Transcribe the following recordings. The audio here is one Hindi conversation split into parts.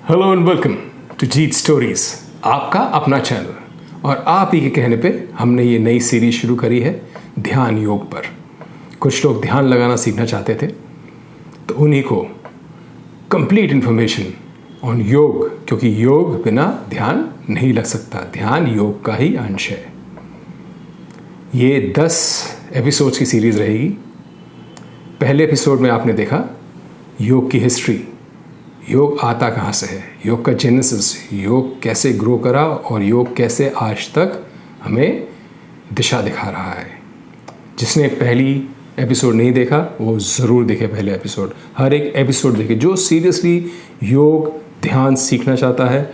Hello and welcome to Jeet stories, आपका अपना चैनल। और आप ही के कहने पे हमने ये नई सीरीज शुरू करी है ध्यान योग पर। कुछ लोग ध्यान लगाना सीखना चाहते थे, तो उन्हीं को कंप्लीट इन्फॉर्मेशन ऑन योग, क्योंकि योग बिना ध्यान नहीं लग सकता, ध्यान योग का ही अंश है। ये 10 एपिसोड्स की सीरीज़ रहेगी। पहले एपिसोड में आपने देखा योग की हिस्ट्री, योग आता कहाँ से है, योग का जेनेसिस, योग कैसे ग्रो करा और योग कैसे आज तक हमें दिशा दिखा रहा है। जिसने पहली एपिसोड नहीं देखा वो ज़रूर देखे पहले एपिसोड, हर एक एपिसोड देखे। जो सीरियसली योग ध्यान सीखना चाहता है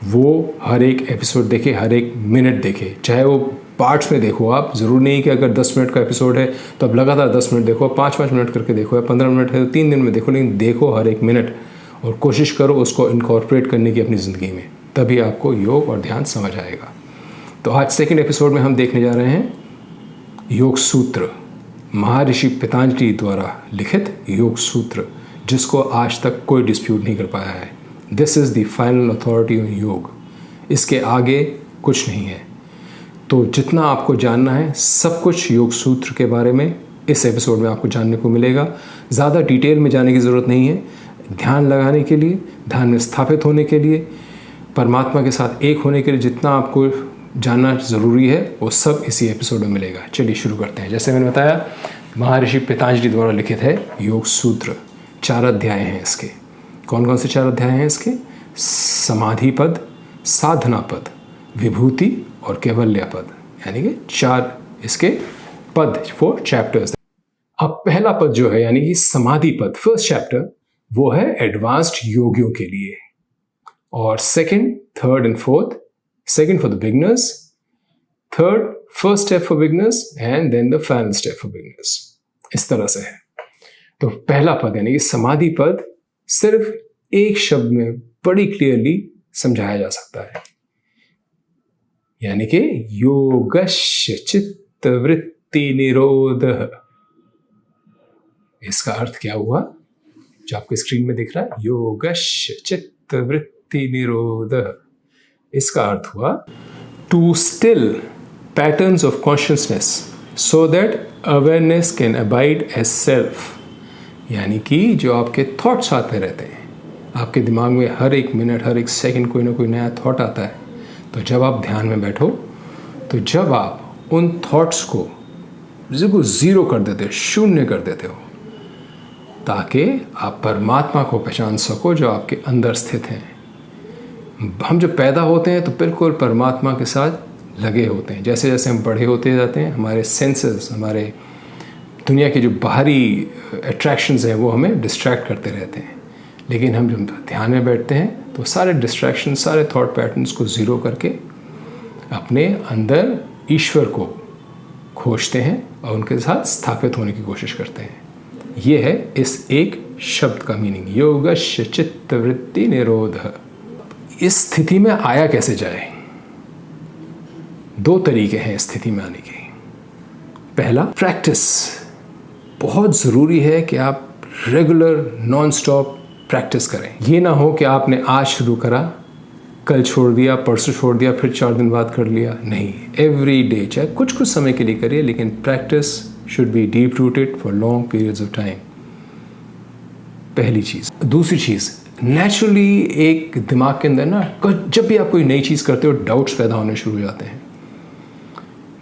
वो हर एक एपिसोड देखे, हर एक मिनट देखे, चाहे वो पार्ट्स में देखो। आप ज़रूर नहीं कि अगर 10 मिनट का एपिसोड है तो अब लगातार 10 मिनट देखो, 5-5 मिनट करके देखो, या 15 मिनट है तो 3 दिन में देखो, लेकिन देखो हर एक मिनट और कोशिश करो उसको इनकॉर्पोरेट करने की अपनी ज़िंदगी में, तभी आपको योग और ध्यान समझ आएगा। तो आज सेकंड एपिसोड में हम देखने जा रहे हैं योग सूत्र, महर्षि पतंजलि द्वारा लिखित योग सूत्र, जिसको आज तक कोई डिस्प्यूट नहीं कर पाया है। This is the final authority on योग, इसके आगे कुछ नहीं है। तो जितना आपको जानना है सब कुछ योग सूत्र के बारे में इस एपिसोड में आपको जानने को मिलेगा। ज़्यादा डिटेल में जाने की ज़रूरत नहीं है। ध्यान लगाने के लिए, ध्यान में स्थापित होने के लिए, परमात्मा के साथ एक होने के लिए जितना आपको जानना ज़रूरी है वो सब इसी एपिसोड में मिलेगा। चलिए शुरू करते हैं। जैसे मैंने बताया, महर्षि पतंजलि द्वारा लिखित है योग सूत्र। 4 अध्याय हैं इसके। कौन कौन से 4 अध्याय हैं इसके? समाधि पद, साधना पद, विभूति और कैवल्य पद, यानी कि 4 इसके पद, 4 चैप्टर्स। अब पहला पद जो है यानी कि समाधि पद, फर्स्ट चैप्टर, वो है एडवांस्ड योगियों के लिए, और second, third and fourth, second for the beginners, third first step for beginners and then the final step for beginners. इस तरह से है। तो पहला पद यानी कि समाधि पद सिर्फ एक शब्द में बड़ी क्लियरली समझाया जा सकता है, यानी कि योगस्य चित्तवृत्ति निरोधः। इसका अर्थ क्या हुआ जो आपको स्क्रीन में दिख रहा है? योगस्य चित्तवृत्ति निरोधः। इसका अर्थ हुआ to still patterns of consciousness so that awareness can abide as self. यानी कि जो आपके थॉट्स आते रहते हैं, आपके दिमाग में हर एक मिनट, हर एक सेकंड कोई ना कोई नया थॉट आता है। तो जब आप ध्यान में बैठो, तो जब आप उन थॉट्स को बिल्कुल ज़ीरो कर देते हो, शून्य कर देते हो, ताकि आप परमात्मा को पहचान सको जो आपके अंदर स्थित हैं। हम जब पैदा होते हैं तो बिल्कुल परमात्मा के साथ लगे होते हैं। जैसे जैसे हम बड़े होते जाते हैं, हमारे सेंसेस, हमारे दुनिया की जो बाहरी अट्रैक्शंस हैं वो हमें डिस्ट्रैक्ट करते रहते हैं। लेकिन हम जब ध्यान में बैठते हैं तो सारे डिस्ट्रैक्शन, सारे थॉट पैटर्न्स को ज़ीरो करके अपने अंदर ईश्वर को खोजते हैं और उनके साथ स्थापित होने की कोशिश करते हैं। ये है इस एक शब्द का मीनिंग, योगस्य चित्तवृत्ति निरोधः। इस स्थिति में आया कैसे जाए? 2 तरीके हैं इस स्थिति में आने के। पहला, प्रैक्टिस। बहुत ज़रूरी है कि आप रेगुलर नॉन स्टॉप प्रैक्टिस करें। ये ना हो कि आपने आज शुरू करा, कल छोड़ दिया, परसों छोड़ दिया, फिर 4 दिन बाद कर लिया। नहीं, एवरी डे, चाहे कुछ समय के लिए करिए, लेकिन practice should be deep rooted for long periods of time. पहली चीज़। दूसरी चीज़, नेचुरली एक दिमाग के अंदर ना, जब भी आप कोई नई चीज़ करते हो डाउट्स पैदा होने शुरू हो जाते हैं,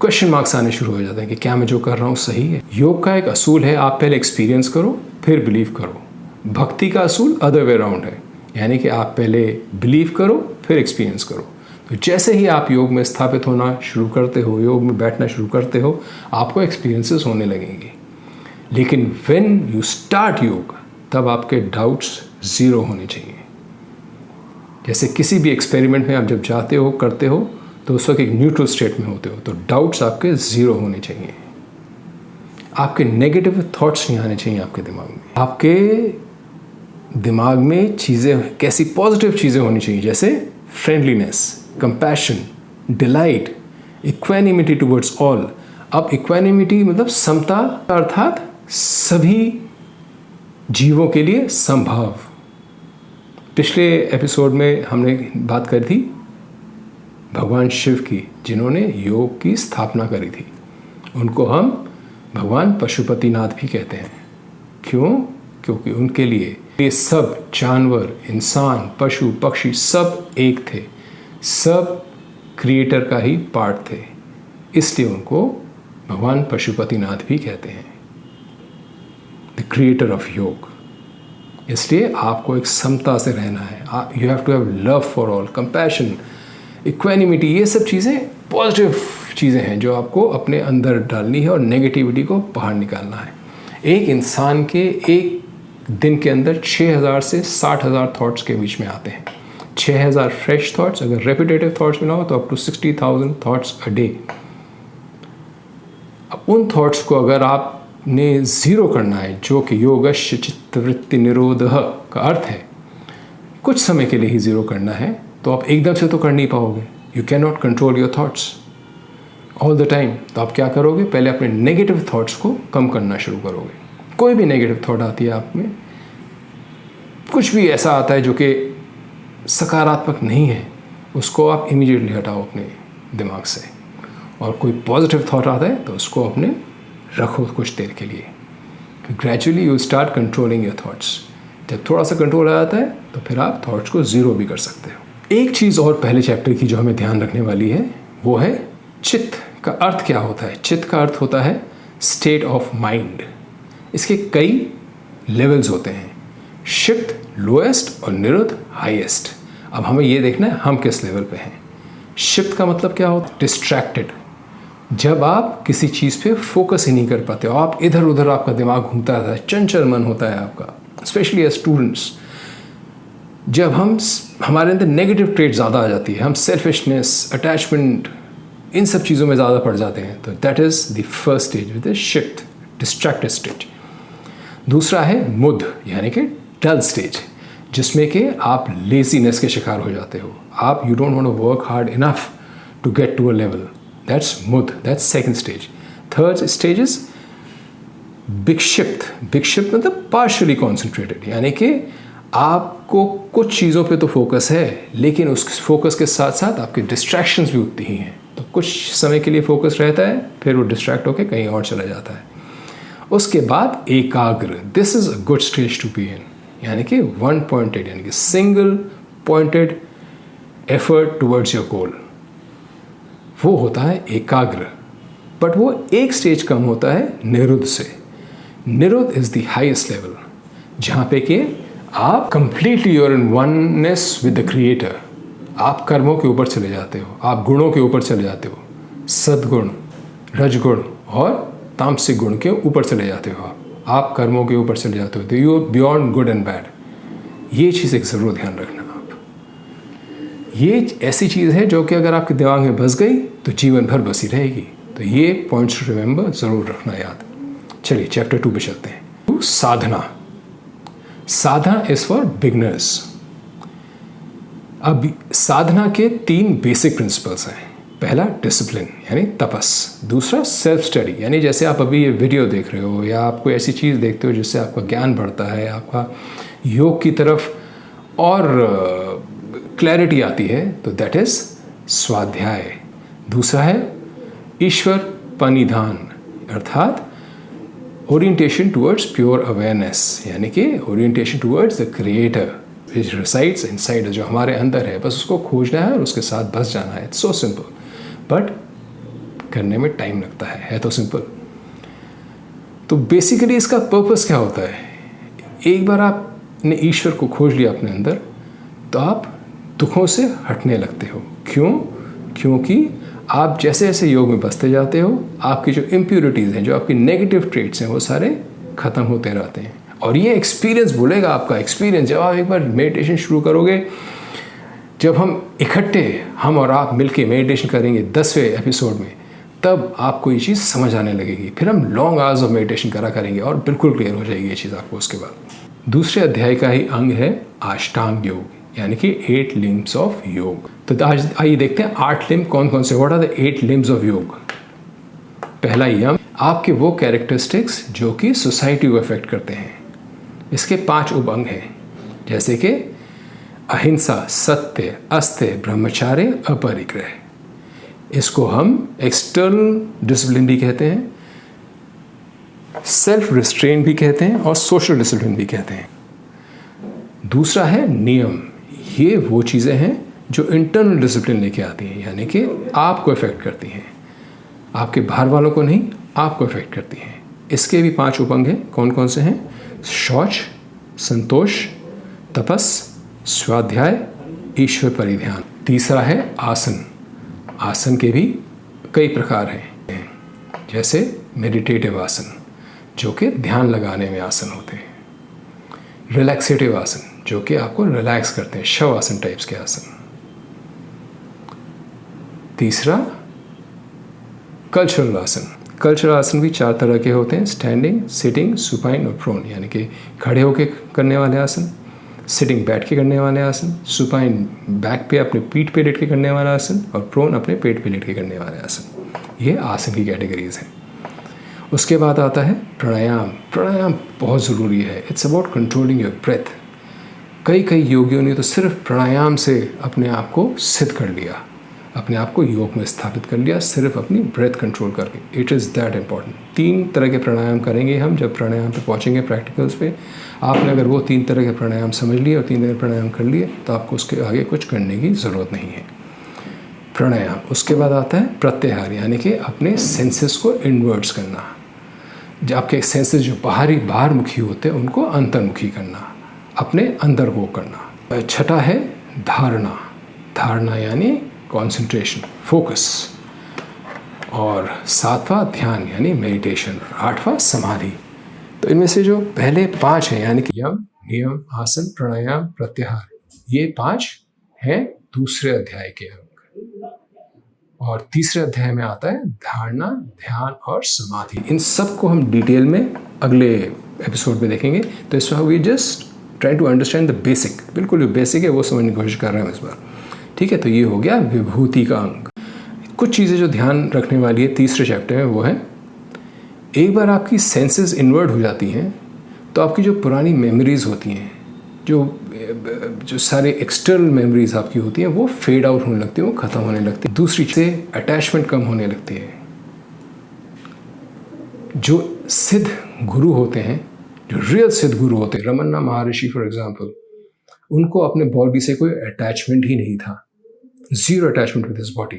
क्वेश्चन मार्क्स आने शुरू हो जाते हैं कि क्या मैं जो कर रहा हूँ सही है। योग का एक असूल है, आप पहले एक्सपीरियंस करो फिर बिलीव करो। भक्ति का असूल अदर वे अराउंड है, यानी कि आप पहले बिलीव करो फिर एक्सपीरियंस करो। तो जैसे ही आप योग में स्थापित होना शुरू करते हो, योग में बैठना शुरू करते हो, आपको एक्सपीरियंसेस होने लगेंगे। लेकिन व्हेन यू स्टार्ट योग, तब आपके डाउट्स ज़ीरो होने चाहिए। जैसे किसी भी एक्सपेरिमेंट में आप जब जाते हो, करते हो, तो उस वक्त एक न्यूट्रल स्टेट में होते हो, तो डाउट्स आपके ज़ीरो होने चाहिए। आपके नेगेटिव थॉट्स नहीं आने चाहिए आपके दिमाग में। आपके दिमाग में चीज़ें कैसी पॉजिटिव चीज़ें होनी चाहिए, जैसे friendliness, compassion, delight, equanimity towards all. अब इक्वानिमिटी मतलब समता, अर्थात सभी जीवों के लिए संभाव, पिछले एपिसोड में हमने बात करी थी भगवान शिव की, जिन्होंने योग की स्थापना करी थी। उनको हम भगवान पशुपतिनाथ भी कहते हैं। क्यों? क्योंकि उनके लिए ये सब जानवर, इंसान, पशु, पक्षी सब एक थे, सब क्रिएटर का ही पार्ट थे, इसलिए उनको भगवान पशुपतिनाथ भी कहते हैं, द क्रिएटर ऑफ योग। इसलिए आपको एक समता से रहना है। You have to have love for all, compassion, equanimity, ये सब चीज़ें पॉजिटिव चीज़ें हैं जो आपको अपने अंदर डालनी है और नेगेटिविटी को बाहर निकालना है। एक इंसान के एक दिन के अंदर 6000 से 60,000 थॉट्स के बीच में आते हैं। 6000 फ्रेश थॉट्स, अगर रेपिटेटिव थॉट्स में ना हो तो up to 60,000 thoughts a day. अब उन थॉट्स को अगर आपने ज़ीरो करना है, जो कि योगश्य चित्तवृत्ति निरोधः का अर्थ है, कुछ समय के लिए ही ज़ीरो करना है, तो आप एकदम से तो कर नहीं पाओगे। You can not control your thoughts all the time. तो आप क्या करोगे? पहले अपने नेगेटिव थॉट्स को कम करना शुरू करोगे। कोई भी नेगेटिव थॉट आती है आप में, कुछ भी ऐसा आता है जो कि सकारात्मक नहीं है, उसको आप इमीडिएटली हटाओ अपने दिमाग से। और कोई पॉजिटिव थॉट आता है तो उसको अपने रखो कुछ देर के लिए। Gradually you start controlling your thoughts. जब थोड़ा सा कंट्रोल आ जाता है तो फिर आप थॉट्स को ज़ीरो भी कर सकते हो। एक चीज़ और पहले चैप्टर की जो हमें ध्यान रखने वाली है वो है चित्त का अर्थ क्या होता है। चित्त का अर्थ होता है स्टेट ऑफ माइंड। इसके कई लेवल्स होते हैं, शिफ्ट लोएस्ट और निरुद्ध हाईएस्ट। अब हमें ये देखना है हम किस लेवल पे हैं। शिफ्ट का मतलब क्या होता है? डिस्ट्रैक्टेड। जब आप किसी चीज़ पे फोकस ही नहीं कर पाते हो, आप इधर उधर आपका दिमाग घूमता रहता है, चंचल मन होता है आपका, स्पेशली एज स्टूडेंट्स। जब हमारे अंदर नेगेटिव ट्रेट ज़्यादा आ जाती है, हम सेल्फिशनेस, अटैचमेंट, इन सब चीज़ों में ज़्यादा पड़ जाते हैं, तो that is the first stage with shift, distracted stage. दूसरा है मुद, यानी कि डल स्टेज, जिसमें कि आप लेजीनेस के शिकार हो जाते हो। आप you don't want to work hard enough to get to a level, that's मुद, that's second stage. Third stage is विक्षिप्त। विक्षिप्त मतलब पार्शियली कॉन्सेंट्रेटेड, यानी कि आपको कुछ चीज़ों पे तो फोकस है, लेकिन उस फोकस के साथ साथ आपके डिस्ट्रैक्शंस भी उतनी ही हैं। तो कुछ समय के लिए फोकस रहता है, फिर वो डिस्ट्रैक्ट होकर कहीं और चला जाता है। उसके बाद एकाग्र, this is a good stage to be in, यानी कि वन पॉइंटेड, यानी कि single pointed effort towards your goal, वो होता है एकाग्र। बट वो एक स्टेज कम होता है निरुद्ध से। निरुद्ध इज़ द हाईएस्ट लेवल, जहाँ पे कि आप completely you're in oneness with the creator. आप कर्मों के ऊपर चले जाते हो, आप गुणों के ऊपर चले जाते हो, सद्गुण, रजगुण और तामसिक गुण के ऊपर चले जाते हो। आप कर्मों के ऊपर चले जाते हो, तो you are beyond good and bad. ये चीज़ एक ज़रूर ध्यान रखना आप। ये ऐसी चीज़ है जो कि अगर आपके दिमाग में बस गई तो जीवन भर बसी रहेगी। तो ये पॉइंट्स रिमेंबर ज़रूर रखना याद। चलिए चैप्टर 2 पे चलते हैं। साधना। साधना इज़ फॉर बिगनर्स। अब साधना के 3 बेसिक प्रिंसिपल्स हैं। पहला डिसिप्लिन यानी तपस, दूसरा सेल्फ स्टडी, यानी जैसे आप अभी ये वीडियो देख रहे हो या आप कोई ऐसी चीज़ देखते हो जिससे आपका ज्ञान बढ़ता है, आपका योग की तरफ और क्लैरिटी आती है, तो दैट इज़ स्वाध्याय। दूसरा है ईश्वर परिनिधान, अर्थात ओरिएंटेशन टुवर्ड्स प्योर अवेयरनेस, यानी कि orientation towards the creator which resides inside, जो हमारे अंदर है, बस उसको खोजना है और उसके साथ बस जाना है। इट्स सो सिंपल, बट करने में टाइम लगता है तो सिंपल। तो बेसिकली इसका पर्पस क्या होता है? एक बार आपने ईश्वर को खोज लिया अपने अंदर, तो आप दुखों से हटने लगते हो। क्यों? क्योंकि आप जैसे जैसे योग में बसते जाते हो, आपकी जो इम्प्योरिटीज़ हैं, जो आपकी नेगेटिव ट्रेट्स हैं, वो सारे ख़त्म होते रहते हैं। और ये एक्सपीरियंस बोलेगा, आपका एक्सपीरियंस, जब आप एक बार मेडिटेशन शुरू करोगे, जब हम इकट्ठे, हम और आप मिलके मेडिटेशन करेंगे 10वें एपिसोड में, तब आपको ये चीज़ समझ आने लगेगी। फिर हम लॉन्ग आवर्स ऑफ मेडिटेशन करा करेंगे और बिल्कुल क्लियर हो जाएगी ये चीज़ आपको। उसके बाद दूसरे अध्याय का ही अंग है अष्टांग योग, यानी कि 8 लिम्स ऑफ योग। तो आज आइए देखते हैं 8 लिम्ब कौन कौन से, what are the 8 limbs of yoga. पहला यम, आपके वो कैरेक्टरिस्टिक्स जो कि सोसाइटी को अफेक्ट करते हैं। इसके 5 उप अंग हैं, जैसे कि अहिंसा, सत्य, अस्तेय, ब्रह्मचर्य, अपरिग्रह। इसको हम एक्सटर्नल डिसिप्लिन भी कहते हैं, सेल्फ रिस्ट्रेन भी कहते हैं और सोशल डिसिप्लिन भी कहते हैं। दूसरा है नियम। ये वो चीज़ें हैं जो इंटरनल डिसिप्लिन लेके आती हैं, यानी कि आपको इफेक्ट करती हैं, आपके बाहर वालों को नहीं, आपको इफेक्ट करती हैं। इसके भी 5 उपंग हैं। कौन कौन से हैं? शौच, संतोष, तपस, स्वाध्याय, ईश्वर परिध्यान। तीसरा है आसन। आसन के भी कई प्रकार हैं, जैसे मेडिटेटिव आसन जो कि ध्यान लगाने में आसन होते हैं, रिलैक्सेटिव आसन जो कि आपको रिलैक्स करते हैं, शव आसन टाइप्स के आसन। तीसरा कल्चरल आसन। कल्चरल आसन भी 4 तरह के होते हैं, स्टैंडिंग, सिटिंग, सुपाइन और प्रोन, यानी कि खड़े होकर करने वाले आसन, सिटिंग बैठ के करने वाले आसन, सुपाइन बैक पे अपने पीठ पे लेट के करने वाला आसन और प्रोन अपने पेट पे लेट के करने वाले आसन। ये आसन की कैटेगरीज हैं। उसके बाद आता है प्राणायाम। प्राणायाम बहुत ज़रूरी है। It's about controlling your breath. कई योगियों ने तो सिर्फ प्राणायाम से अपने आप को सिद्ध कर लिया, अपने आप को योग में स्थापित कर लिया, सिर्फ अपनी ब्रेथ कंट्रोल करके। It is that important. 3 तरह के प्राणायाम करेंगे हम जब प्राणायाम पे पहुँचेंगे प्रैक्टिकल्स पे। आपने अगर वो 3 तरह के प्राणायाम समझ लिए और 3 तरह के प्राणायाम कर लिए तो आपको उसके आगे कुछ करने की ज़रूरत नहीं है। प्राणायाम। उसके बाद आता है प्रत्याहार, यानी कि अपने सेंसेस को इनवर्ट्स करना। जो आपके सेंसेस जो बाहर मुखी होते हैं उनको अंतर्मुखी करना, अपने अंदर को करना। छठा है धारणा। धारणा यानी कॉन्सेंट्रेशन, फोकस। और 7वां ध्यान यानी मेडिटेशन। 8वां समाधि। तो इनमें से जो पहले 5 हैं, यानी कि यम, नियम, आसन, प्राणायाम, प्रत्याहार, ये 5 हैं दूसरे अध्याय के अंग। और तीसरे अध्याय में आता है धारणा, ध्यान और समाधि। इन सब को हम डिटेल में अगले एपिसोड में देखेंगे। तो इस बार we just try to understand the basic. बिल्कुल जो बेसिक है वो समझने की कोशिश कर रहे हैं इस बार। ठीक है, तो ये हो गया विभूति का अंग। कुछ चीज़ें जो ध्यान रखने वाली है तीसरे चैप्टर में वो है, एक बार आपकी सेंसेस इन्वर्ट हो जाती हैं तो आपकी जो पुरानी मेमोरीज होती हैं, जो सारे एक्सटर्नल मेमोरीज आपकी होती हैं वो फेड आउट होने लगती हैं, वो ख़त्म होने लगती है। दूसरी से अटैचमेंट कम होने लगती है। जो सिद्ध गुरु होते हैं, जो रियल सिद्ध गुरु होते हैं, रमन्ना महर्षि फॉर एग्जांपल, उनको अपने बॉडी से कोई अटैचमेंट ही नहीं था, 0 अटैचमेंट विद हिज बॉडी।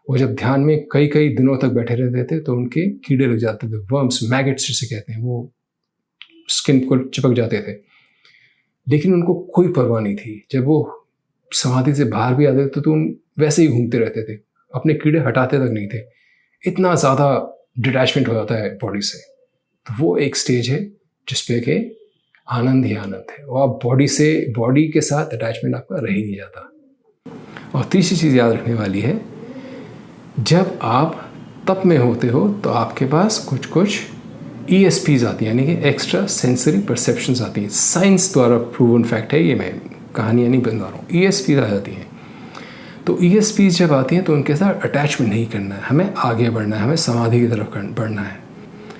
वो जब ध्यान में कई दिनों तक बैठे रहते थे तो उनके कीड़े लग जाते थे, वर्म्स, मैगेट्स जिसे कहते हैं, वो स्किन को चिपक जाते थे, लेकिन उनको कोई परवाह नहीं थी। जब वो समाधि से बाहर भी आते थे तो उन वैसे ही घूमते रहते थे, अपने कीड़े हटाते तक नहीं थे। इतना ज़्यादा डिटैचमेंट हो जाता है बॉडी से। तो वो एक स्टेज है जिसपे कि आनंद ही आनंद है, और आप बॉडी के साथ अटैचमेंट आपका रह ही नहीं जाता। और तीसरी चीज़ याद रखने वाली है, जब आप तप में होते हो तो आपके पास कुछ ESPs आती हैं, यानी कि एक्स्ट्रा सेंसरी परसेप्शंस आती हैं। साइंस द्वारा प्रूवन फैक्ट है ये, मैं कहानियाँ नहीं बता रहा हूँ। ESPs आ जाती हैं। तो ESPs जब आती हैं तो उनके साथ अटैचमेंट नहीं करना है, हमें आगे बढ़ना है, हमें समाधि की तरफ बढ़ना है।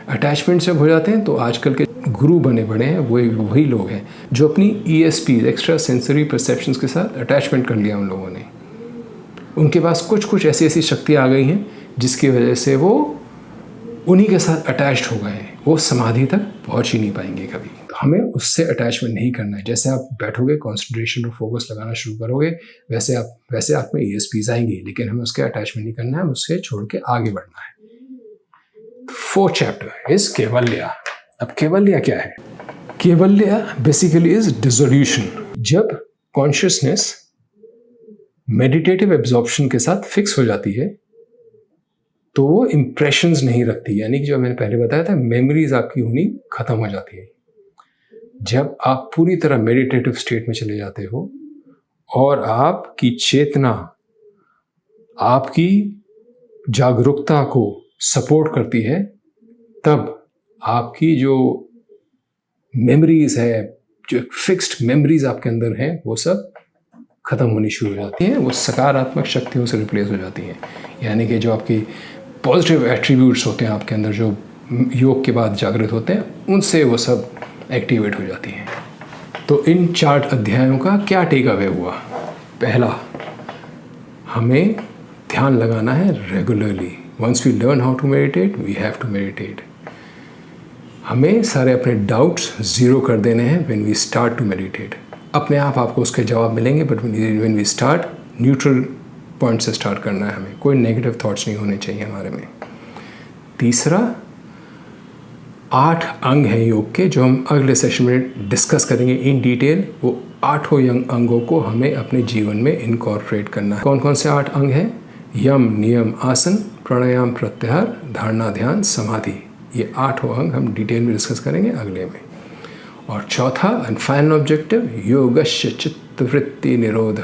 अटैचमेंट जब हो जाते हैं तो आजकल के गुरु बने बड़े हैं वही लोग हैं जो अपनी ESPs, एक्स्ट्रा सेंसरी परसेप्शंस के साथ अटैचमेंट कर लिया उन लोगों ने। उनके पास कुछ ऐसी शक्ति आ गई हैं जिसकी वजह से वो उन्हीं के साथ अटैच्ड हो गए हैं, वो समाधि तक पहुंच ही नहीं पाएंगे कभी। तो हमें उससे अटैचमेंट नहीं करना है। जैसे आप बैठोगे, कंसंट्रेशन और फोकस लगाना शुरू करोगे, वैसे आप में ESPs आएंगी, लेकिन हमें उसके अटैचमेंट नहीं करना है, हमें उससे छोड़ के आगे बढ़ना है। 4th chapter is केवल्या। अब केवल्या क्या है? केवल्या बेसिकली इज डिसोल्यूशन। जब कॉन्शियसनेस मेडिटेटिव एब्जॉर्प्शन के साथ फिक्स हो जाती है तो वो इम्प्रेशंस नहीं रखती, यानी कि जो मैंने पहले बताया था, मेमोरीज आपकी होनी खत्म हो जाती है। जब आप पूरी तरह मेडिटेटिव स्टेट में चले जाते हो और आपकी चेतना आपकी जागरूकता को सपोर्ट करती है, तब आपकी जो मेमोरीज है, जो फिक्स्ड मेमोरीज आपके अंदर हैं, वो सब खत्म होनी शुरू हो जाती हैं, वो सकारात्मक शक्तियों से रिप्लेस हो जाती हैं। यानी कि जो आपकी पॉजिटिव एट्रीब्यूट्स होते हैं आपके अंदर, जो योग के बाद जागृत होते हैं, उनसे वो सब एक्टिवेट हो जाती हैं। तो इन 4 अध्यायों का क्या टेक अवे हुआ? पहला, हमें ध्यान लगाना है regularly. Once we learn how to meditate, we have to meditate. हमें सारे अपने डाउट्स ज़ीरो कर देने हैं when we start to meditate. अपने आप आपको उसके जवाब मिलेंगे, but when we start, neutral point से स्टार्ट करना है हमें. कोई नेगेटिव थॉट्स नहीं होने चाहिए हमारे में. तीसरा, 8 अंग हैं योग के जो हम अगले सेशन में डिस्कस करेंगे इन डिटेल. वो 8 अंगों को हमें अपने जीवन में इनकॉर्पोरेट करना है. कौन कौन से 8 अंग हैं? यम, नियम, आसन, प्राणायाम, प्रत्याहार, धारणा, ध्यान, समाधि. ये 8 अंग हम डिटेल में डिस्कस करेंगे अगले में. और चौथा एंड फाइनल ऑब्जेक्टिव, योगस्य चित्तवृत्ति निरोध,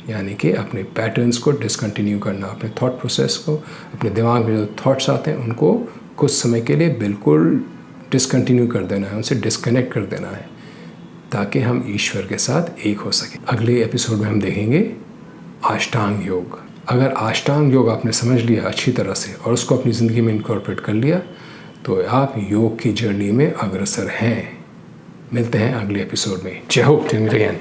यानी कि अपने पैटर्न्स को डिसकंटिन्यू करना. अपने थॉट प्रोसेस को, अपने दिमाग में जो थॉट्स आते हैं उनको कुछ समय के लिए बिल्कुल डिसकंटिन्यू कर देना है, उनसे डिस्कनेक्ट कर देना है, ताकि हम ईश्वर के साथ एक हो सकें. अगले एपिसोड में हम देखेंगे अष्टांग योग. अगर अष्टांग योग आपने समझ लिया अच्छी तरह से और उसको अपनी ज़िंदगी में इनकॉर्पोरेट कर लिया, तो आप योग की जर्नी में अग्रसर हैं. मिलते हैं अगले एपिसोड में. जय हो. Till meet again.